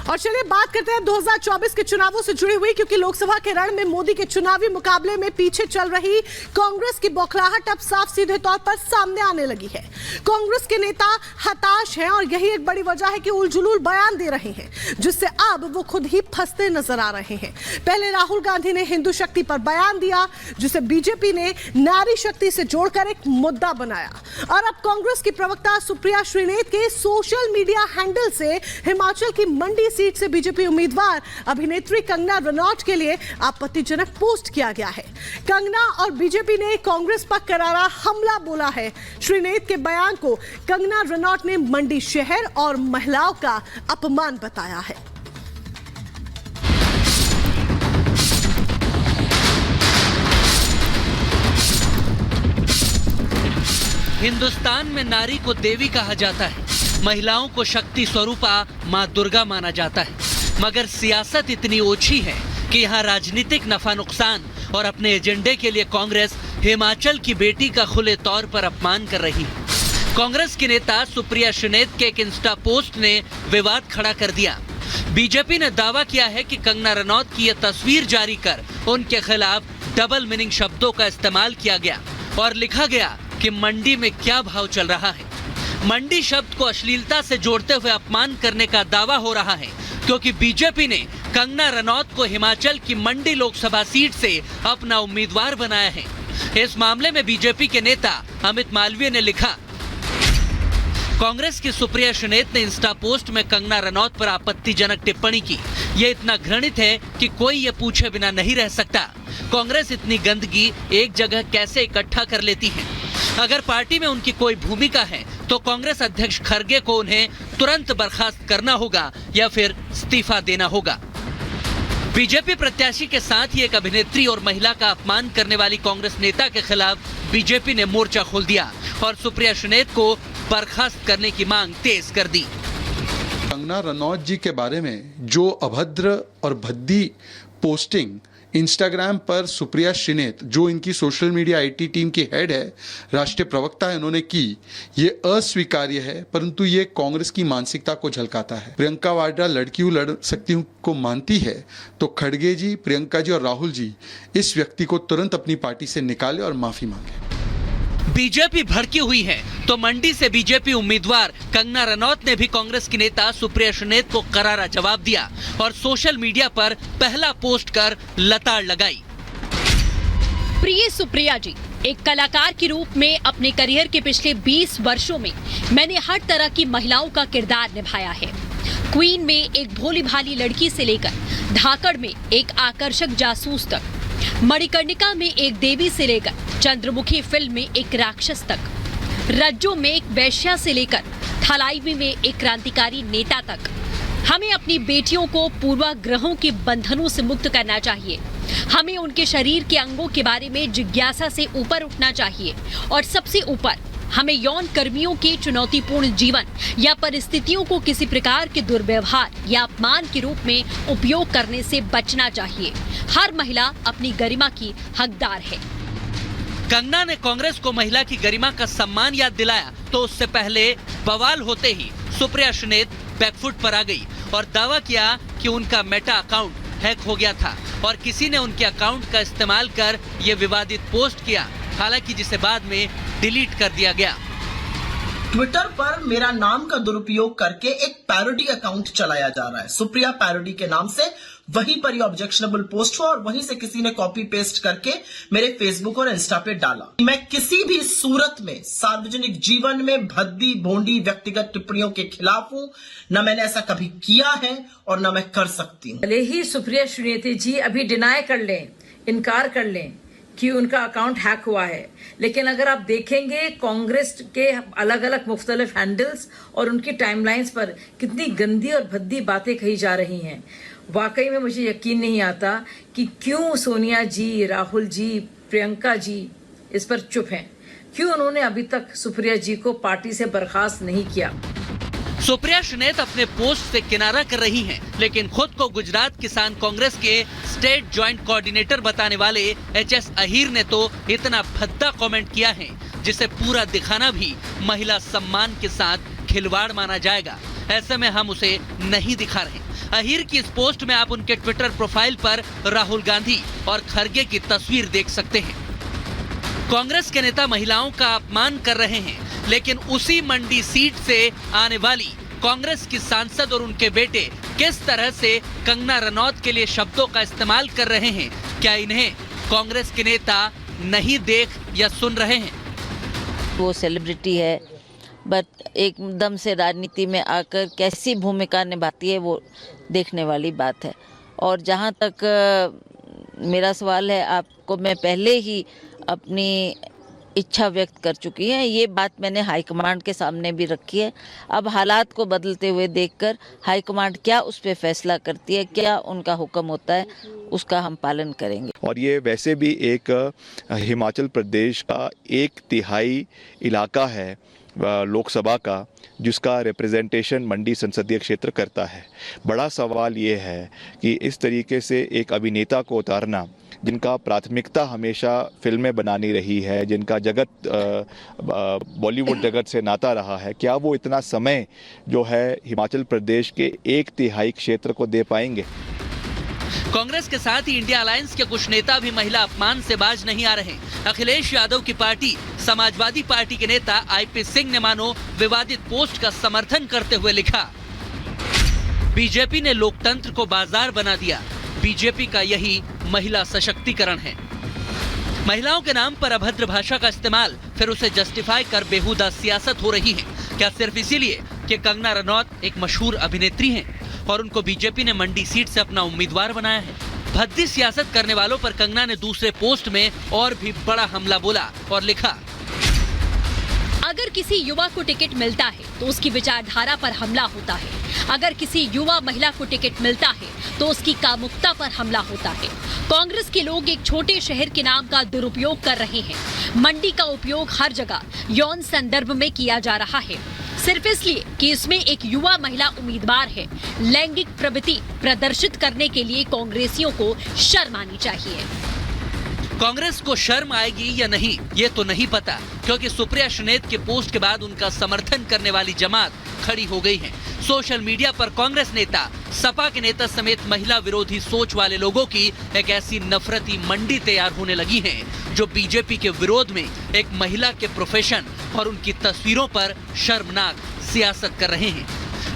और चलिए बात करते हैं 2024 के चुनावों से जुड़ी हुई, क्योंकि लोकसभा के रण में मोदी के चुनावी मुकाबले में पीछे चल रही कांग्रेस की बौखलाहट अब साफ सीधे तौर पर सामने आने लगी है। कांग्रेस के नेता हताश हैं और यही एक बड़ी वजह है कि उलझुल बयान दे रहे हैं, जिससे अब वो खुद ही फंसते नजर आ रहे हैं। पहले राहुल गांधी ने हिंदू शक्ति पर बयान दिया, जिसे बीजेपी ने नारी शक्ति से जोड़कर एक मुद्दा बनाया, और अब कांग्रेस की प्रवक्ता सुप्रिया श्रीनेत के सोशल मीडिया हैंडल से हिमाचल की मंडी सीट से बीजेपी उम्मीदवार अभिनेत्री कंगना रनौत के लिए आपत्तिजनक पोस्ट किया गया है। कंगना और बीजेपी ने कांग्रेस पर करारा हमला बोला है। श्रीनेत के बयान को कंगना रनौत ने मंडी शहर और महिलाओं का अपमान बताया है। हिंदुस्तान में नारी को देवी कहा जाता है, महिलाओं को शक्ति स्वरूपा मां दुर्गा माना जाता है, मगर सियासत इतनी ओछी है कि यहाँ राजनीतिक नफा नुकसान और अपने एजेंडे के लिए कांग्रेस हिमाचल की बेटी का खुले तौर पर अपमान कर रही है। कांग्रेस की नेता सुप्रिया श्रीनेत के एक इंस्टा पोस्ट ने विवाद खड़ा कर दिया। बीजेपी ने दावा किया है कि कंगना रनौत की यह तस्वीर जारी कर उनके खिलाफ डबल मीनिंग शब्दों का इस्तेमाल किया गया और लिखा गया कि मंडी में क्या भाव चल रहा है। मंडी शब्द को अश्लीलता से जोड़ते हुए अपमान करने का दावा हो रहा है, क्योंकि बीजेपी ने कंगना रनौत को हिमाचल की मंडी लोकसभा सीट से अपना उम्मीदवार बनाया है। इस मामले में बीजेपी के नेता अमित मालवीय ने लिखा, कांग्रेस की सुप्रिया श्रीनेत ने इंस्टा पोस्ट में कंगना रनौत पर आपत्तिजनक टिप्पणी की। ये इतना घृणित है कि कोई ये पूछे बिना नहीं रह सकता। कांग्रेस इतनी गंदगी एक जगह कैसे इकट्ठा कर लेती है? अगर पार्टी में उनकी कोई भूमिका है तो कांग्रेस अध्यक्ष खरगे को उन्हें तुरंत बर्खास्त करना होगा या फिर इस्तीफा देना होगा। बीजेपी प्रत्याशी के साथ ही एक अभिनेत्री और महिला का अपमान करने वाली कांग्रेस नेता के खिलाफ बीजेपी ने मोर्चा खोल दिया और सुप्रिया श्रीनेत को बर्खास्त करने की मांग तेज कर दी। कंगना रनौत जी के बारे में जो अभद्र और भद्दी पोस्टिंग इंस्टाग्राम पर सुप्रिया श्रीनेत, जो इनकी सोशल मीडिया आईटी टीम की हेड है, राष्ट्रीय प्रवक्ता है, उन्होंने की, ये अस्वीकार्य है, परंतु ये कांग्रेस की मानसिकता को झलकाता है। प्रियंका वाड्रा लड़की लड़ सकती हूँ को मानती है तो खड़गे जी, प्रियंका जी और राहुल जी इस व्यक्ति को तुरंत अपनी पार्टी से निकाले और माफी मांगे। बीजेपी भड़की हुई है तो मंडी से बीजेपी उम्मीदवार कंगना रनौत ने भी कांग्रेस की नेता सुप्रिया श्रीनेत को करारा जवाब दिया और सोशल मीडिया पर पहला पोस्ट कर लताड़ लगाई। प्रिय सुप्रिया जी, एक कलाकार के रूप में अपने करियर के पिछले 20 वर्षों में मैंने हर तरह की महिलाओं का किरदार निभाया है। क्वीन में एक भोली भाली लड़की से लेकर धाकड़ में एक आकर्षक जासूस तक, मणिकर्णिका में एक देवी से लेकर चंद्रमुखी फिल्म में एक राक्षस तक, रज्जो में एक वैश्या से लेकर थलाईवी में एक क्रांतिकारी नेता तक। हमें अपनी बेटियों को पूर्वाग्रहों के बंधनों से मुक्त करना चाहिए। हमें उनके शरीर के अंगों के बारे में जिज्ञासा से ऊपर उठना चाहिए और सबसे ऊपर हमें यौन कर्मियों के चुनौतीपूर्ण जीवन या परिस्थितियों को किसी प्रकार के दुर्व्यवहार या अपमान के रूप में उपयोग करने से बचना चाहिए। हर महिला अपनी गरिमा की हकदार है। कंगना ने कांग्रेस को महिला की गरिमा का सम्मान याद दिलाया तो उससे पहले बवाल होते ही सुप्रिया श्रीनेत बैकफुट पर आ गई और दावा किया कि उनका मेटा अकाउंट हैक हो गया था और किसी ने उनके अकाउंट का इस्तेमाल कर ये विवादित पोस्ट किया, हालांकि जिसे बाद में डिलीट कर दिया गया। ट्विटर पर मेरा नाम का दुरुपयोग करके एक पैरोडी अकाउंट चलाया जा रहा है। सुप्रिया पैरोडी के नाम से वहीं पर ये ऑब्जेक्शनेबल पोस्ट हुआ और वहीं से किसी ने कॉपी पेस्ट करके मेरे फेसबुक और इंस्टा पे डाला। मैं किसी भी सूरत में सार्वजनिक जीवन में भद्दी भोंडी व्यक्तिगत टिप्पणियों के खिलाफ हूं। न मैंने ऐसा कभी किया है और न मैं कर सकती हूँ। भले ही सुप्रिया श्रीनेत जी अभी डिनाई कर लें, इनकार कर लें कि उनका अकाउंट हैक हुआ है, लेकिन अगर आप देखेंगे कांग्रेस के अलग अलग मुख्तलिफ हैंडल्स और उनकी टाइमलाइंस पर कितनी गंदी और भद्दी बातें कही जा रही हैं। वाकई में मुझे यकीन नहीं आता कि क्यों सोनिया जी, राहुल जी, प्रियंका जी इस पर चुप हैं। क्यों उन्होंने अभी तक सुप्रिया जी को पार्टी से बर्खास्त नहीं किया। सुप्रिया श्रीनेत अपने पोस्ट से किनारा कर रही हैं, लेकिन खुद को गुजरात किसान कांग्रेस के स्टेट ज्वाइंट कोऑर्डिनेटर बताने वाले एचएस अहीर ने तो इतना भद्दा कमेंट किया है जिसे पूरा दिखाना भी महिला सम्मान के साथ खिलवाड़ माना जाएगा। ऐसे में हम उसे नहीं दिखा रहे। अहीर की इस पोस्ट में आप उनके ट्विटर प्रोफाइल पर राहुल गांधी और खरगे की तस्वीर देख सकते हैं। कांग्रेस के नेता महिलाओं का अपमान कर रहे हैं, लेकिन उसी मंडी सीट से आने वाली कांग्रेस की सांसद और उनके बेटे किस तरह से कंगना रनौत के लिए शब्दों का इस्तेमाल कर रहे हैं, क्या इन्हें कांग्रेस के नेता नहीं देख या सुन रहे हैं? वो सेलिब्रिटी है, बट एकदम से राजनीति में आकर कैसी भूमिका निभाती है वो देखने वाली बात है। और जहाँ तक मेरा सवाल है, आपको मैं पहले ही अपनी इच्छा व्यक्त कर चुकी है। ये बात मैंने हाईकमांड के सामने भी रखी है। अब हालात को बदलते हुए देखकर हाईकमांड क्या उस पर फैसला करती है, क्या उनका हुक्म होता है, उसका हम पालन करेंगे। और ये वैसे भी एक हिमाचल प्रदेश का 1/3 इलाका है लोकसभा का, जिसका रिप्रेजेंटेशन मंडी संसदीय क्षेत्र करता है। बड़ा सवाल ये है कि इस तरीके से एक अभिनेता को उतारना, जिनका प्राथमिकता हमेशा फिल्में बनानी रही है, जिनका जगत बॉलीवुड जगत से नाता रहा है, क्या वो इतना समय जो है हिमाचल प्रदेश के 1/3 क्षेत्र को दे पाएंगे? कांग्रेस के साथ ही इंडिया अलायंस के कुछ नेता भी महिला अपमान से बाज नहीं आ रहे। अखिलेश यादव की पार्टी समाजवादी पार्टी के नेता आईपी सिंह ने मानो विवादित पोस्ट का समर्थन करते हुए लिखा, बीजेपी ने लोकतंत्र को बाजार बना दिया, बीजेपी का यही महिला सशक्तिकरण है। महिलाओं के नाम पर अभद्र भाषा का इस्तेमाल, फिर उसे जस्टिफाई कर बेहुदा सियासत हो रही है। क्या सिर्फ इसीलिए कि कंगना रनौत एक मशहूर अभिनेत्री हैं और उनको बीजेपी ने मंडी सीट से अपना उम्मीदवार बनाया है? भद्दी सियासत करने वालों पर कंगना ने दूसरे पोस्ट में और भी बड़ा हमला बोला और लिखा, अगर किसी युवा को टिकट मिलता है तो उसकी विचारधारा पर हमला होता है। अगर किसी युवा महिला को टिकट मिलता है तो उसकी कामुकता पर हमला होता है। कांग्रेस के लोग एक छोटे शहर के नाम का दुरुपयोग कर रहे हैं। मंडी का उपयोग हर जगह यौन संदर्भ में किया जा रहा है, सिर्फ इसलिए कि इसमें एक युवा महिला उम्मीदवार है। लैंगिक प्रवृत्ति प्रदर्शित करने के लिए कांग्रेसियों को शर्म आनी चाहिए। कांग्रेस को शर्म आएगी या नहीं ये तो नहीं पता, क्योंकि सुप्रिया श्रीनेत के पोस्ट के बाद उनका समर्थन करने वाली जमात खड़ी हो गई है। सोशल मीडिया पर कांग्रेस नेता, सपा के नेता समेत महिला विरोधी सोच वाले लोगों की एक ऐसी नफरती मंडी तैयार होने लगी है, जो बीजेपी के विरोध में एक महिला के प्रोफेशन और उनकी तस्वीरों पर शर्मनाक सियासत कर रहे हैं।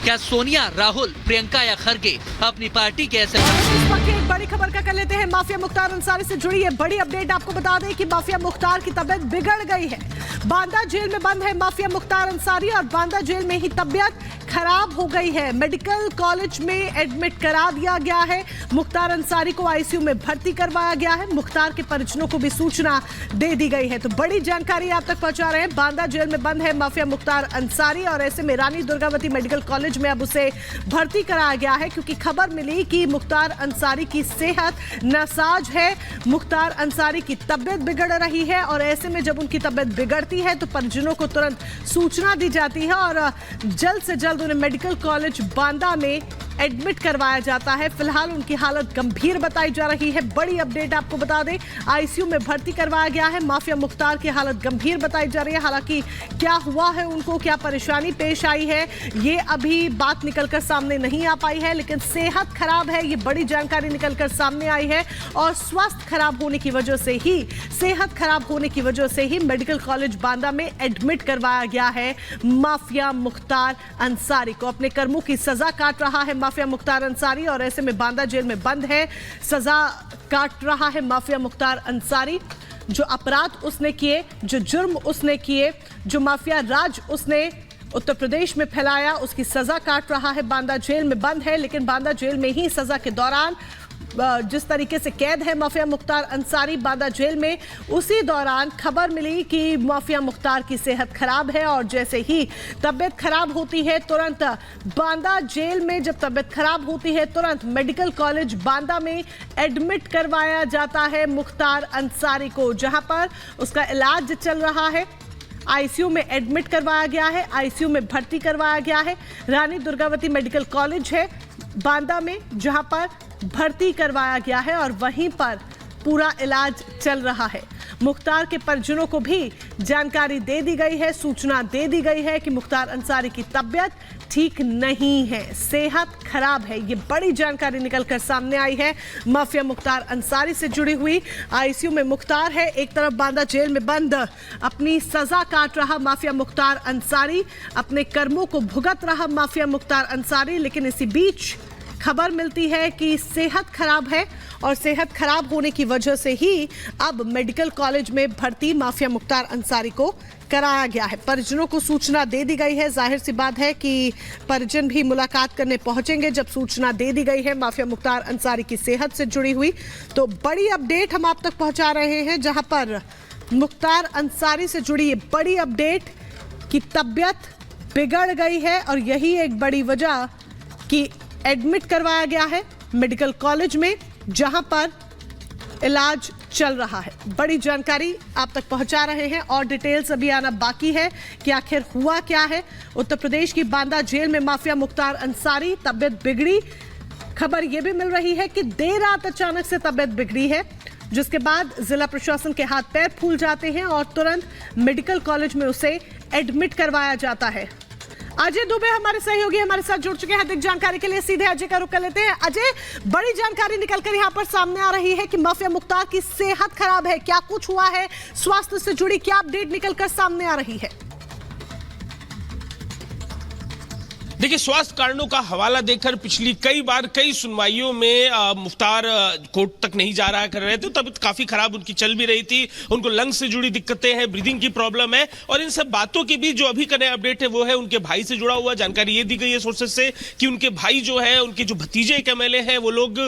क्या सोनिया, राहुल, प्रियंका या खरगे अपनी पार्टी के ऐसे? इस वक्त एक बड़ी खबर का कर लेते हैं। माफिया मुख्तार अंसारी से जुड़ी ये बड़ी अपडेट आपको बता दें कि माफिया मुख्तार की तबीयत बिगड़ गई है। बांदा जेल में बंद है माफिया मुख्तार अंसारी और बांदा जेल में ही तबीयत खराब हो गई है। मेडिकल कॉलेज में एडमिट करा दिया गया है। मुख्तार अंसारी को आईसीयू में भर्ती करवाया गया है। मुख्तार के परिजनों को भी सूचना दे दी गई है। तो बड़ी जानकारी आप तक पहुंचा रहे हैं। बांदा जेल में बंद है माफिया मुख्तार अंसारी और ऐसे में रानी दुर्गावती मेडिकल कॉलेज में अब उसे भर्ती कराया गया है, क्योंकि खबर मिली कि मुख्तार अंसारी की सेहत नासाज है। मुख्तार अंसारी की तबीयत बिगड़ रही है और ऐसे में जब उनकी तबीयत बिगड़ती है तो परिजनों को तुरंत सूचना दी जाती है और जल्द से जल्द उन्हें मेडिकल कॉलेज बांदा में एडमिट करवाया जाता है। फिलहाल उनकी हालत गंभीर बताई जा रही है। बड़ी अपडेट आपको बता दें, आईसीयू में भर्ती करवाया गया है। माफिया मुख्तार की हालत गंभीर बताई जा रही है। हालांकि क्या हुआ है, उनको क्या परेशानी पेश आई है, ये अभी बात निकलकर सामने नहीं आ पाई है, लेकिन सेहत खराब है, ये बड़ी जानकारी निकलकर सामने आई है। और स्वास्थ्य खराब होने की वजह से ही, सेहत खराब होने की वजह से ही मेडिकल कॉलेज बांदा में एडमिट करवाया गया है माफिया मुख्तार अंसारी को। अपने कर्मों की सजा काट रहा है माफिया मुख्तार अंसारी और ऐसे में बांदा जेल में बंद है। सजा काट रहा है माफिया मुख्तार अंसारी। जो अपराध उसने किए, जो जुर्म उसने किए, जो माफिया राज उसने उत्तर प्रदेश में फैलाया, उसकी सजा काट रहा है। बांदा जेल में बंद है, लेकिन बांदा जेल में ही सजा के दौरान जिस तरीके से कैद है माफिया मुख्तार अंसारी बांदा जेल में, उसी दौरान खबर मिली कि माफिया मुख्तार की सेहत खराब है और जैसे ही तबीयत खराब होती है तुरंत बांदा जेल में, जब तबीयत खराब होती है तुरंत मेडिकल कॉलेज बांदा में एडमिट करवाया जाता है मुख्तार अंसारी को, जहां पर उसका इलाज चल रहा है। आईसीयू में एडमिट करवाया गया है, आईसीयू में भर्ती करवाया गया है। रानी दुर्गावती मेडिकल कॉलेज है बांदा में, जहां पर भर्ती करवाया गया है और वहीं पर पूरा इलाज चल रहा है। मुख्तार के परिजनों को भी जानकारी दे दी गई है, सूचना दे दी गई है कि मुख्तार अंसारी की तबीयत ठीक नहीं है, सेहत खराब है। ये बड़ी जानकारी निकलकर सामने आई है माफिया मुख्तार अंसारी से जुड़ी हुई। आईसीयू में मुख्तार है, एक तरफ बांदा जेल में बंद अपनी सजा काट रहा माफिया मुख्तार अंसारी, अपने कर्मों को भुगत रहा माफिया मुख्तार अंसारी, लेकिन इसी बीच खबर मिलती है कि सेहत खराब है और सेहत खराब होने की वजह से ही अब मेडिकल कॉलेज में भर्ती माफिया मुख्तार अंसारी को कराया गया है। परिजनों को सूचना दे दी गई है। जाहिर सी बात है कि परिजन भी मुलाकात करने पहुंचेंगे जब सूचना दे दी गई है माफिया मुख्तार अंसारी की सेहत से जुड़ी हुई। तो बड़ी अपडेट हम आप तक पहुंचा रहे हैं, जहां पर मुख्तार अंसारी से जुड़ी ये बड़ी अपडेट की तबीयत बिगड़ गई है और यही एक बड़ी वजह कि एडमिट करवाया गया है मेडिकल कॉलेज में, जहां पर इलाज चल रहा है। बड़ी जानकारी आप तक पहुंचा रहे हैं और डिटेल्स अभी आना बाकी है कि आखिर हुआ क्या है। उत्तर प्रदेश की बांदा जेल में माफिया मुख्तार अंसारी, तबीयत बिगड़ी। खबर यह भी मिल रही है कि देर रात अचानक से तबीयत बिगड़ी है, जिसके बाद जिला प्रशासन के हाथ पैर फूल जाते हैं और तुरंत मेडिकल कॉलेज में उसे एडमिट करवाया जाता है। अजय दुबे हमारे सहयोगी हमारे साथ जुड़ चुके हैं अधिक जानकारी के लिए। सीधे अजय का रुख कर लेते हैं। अजय, बड़ी जानकारी निकलकर यहाँ पर सामने आ रही है कि माफिया मुख्तार की सेहत खराब है, क्या कुछ हुआ है, स्वास्थ्य से जुड़ी क्या अपडेट निकलकर सामने आ रही है? देखिए, स्वास्थ्य कारणों का हवाला देकर पिछली कई बार कई सुनवाइयों में मुख्तार कोर्ट तक नहीं जा रहा कर रहे थे, तबीयत काफी खराब उनकी चल भी रही थी, उनको लंग्स से जुड़ी दिक्कतें हैं, ब्रीदिंग की प्रॉब्लम है और इन सब बातों के बीच जो अभी का नया अपडेट है वो है उनके भाई से जुड़ा हुआ। जानकारी ये दी गई है सोर्सेज से कि उनके भाई जो है, उनके जो भतीजे एक एमएलए हैं, वो लोग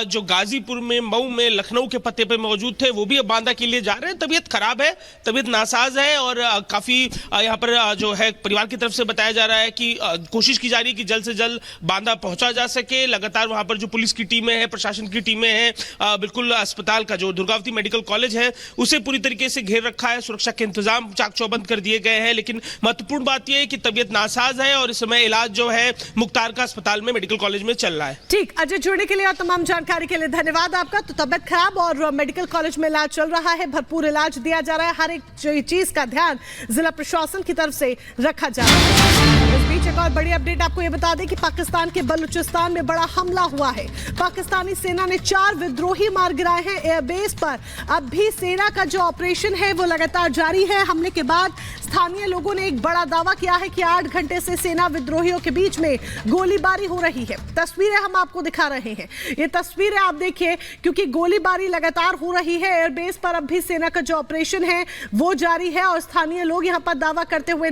जो गाजीपुर में, मऊ में, लखनऊ के पते पे मौजूद थे, वो भी अब बांदा के लिए जा रहे हैं। तबीयत खराब है, तबीयत नासाज है और काफी यहाँ पर जो है परिवार की तरफ से बताया जा रहा है कि कोशिश की जा रही है कि जल्द से जल्द बांदा पहुंचा जा सके। लगातार वहां पर जो पुलिस की टीमें हैं, प्रशासन की टीमें हैं, बिल्कुल अस्पताल का जो दुर्गावती मेडिकल कॉलेज है उसे पूरी तरीके से घेर रखा है, सुरक्षा के इंतजाम चाक चौबंद कर दिए गए हैं। लेकिन महत्वपूर्ण बात यह है कि तबीयत नासाज है और इस समय इलाज जो है मुख्तार का अस्पताल में, मेडिकल कॉलेज में चल रहा है। ठीक, अजय जुड़ने के लिए और तमाम जानकारी के लिए धन्यवाद आपका। तो तबीयत खराब और मेडिकल कॉलेज में इलाज चल रहा है, भरपूर इलाज दिया जा रहा है, हर एक चीज का ध्यान जिला प्रशासन की तरफ से रखा जा रहा है। इस बीच एक और बड़ी अपडेट आपको यह बता दें कि पाकिस्तान के बलूचिस्तान में बड़ा हमला हुआ है। पाकिस्तानी सेना ने 4 विद्रोही मार गिराए हैं एयरबेस पर। अब भी सेना का जो ऑपरेशन है वो लगातार जारी है। हमले के बाद स्थानीय लोगों ने एक बड़ा दावा किया है कि 8 घंटे से सेना विद्रोहियों के बीच में गोलीबारी हो रही है। तस्वीरें हम आपको दिखा रहे हैं, ये तस्वीरें आप देखिए, क्योंकि गोलीबारी लगातार हो रही है एयरबेस पर। अब भी सेना का जो ऑपरेशन है वो जारी है और स्थानीय लोग यहां पर दावा करते हुए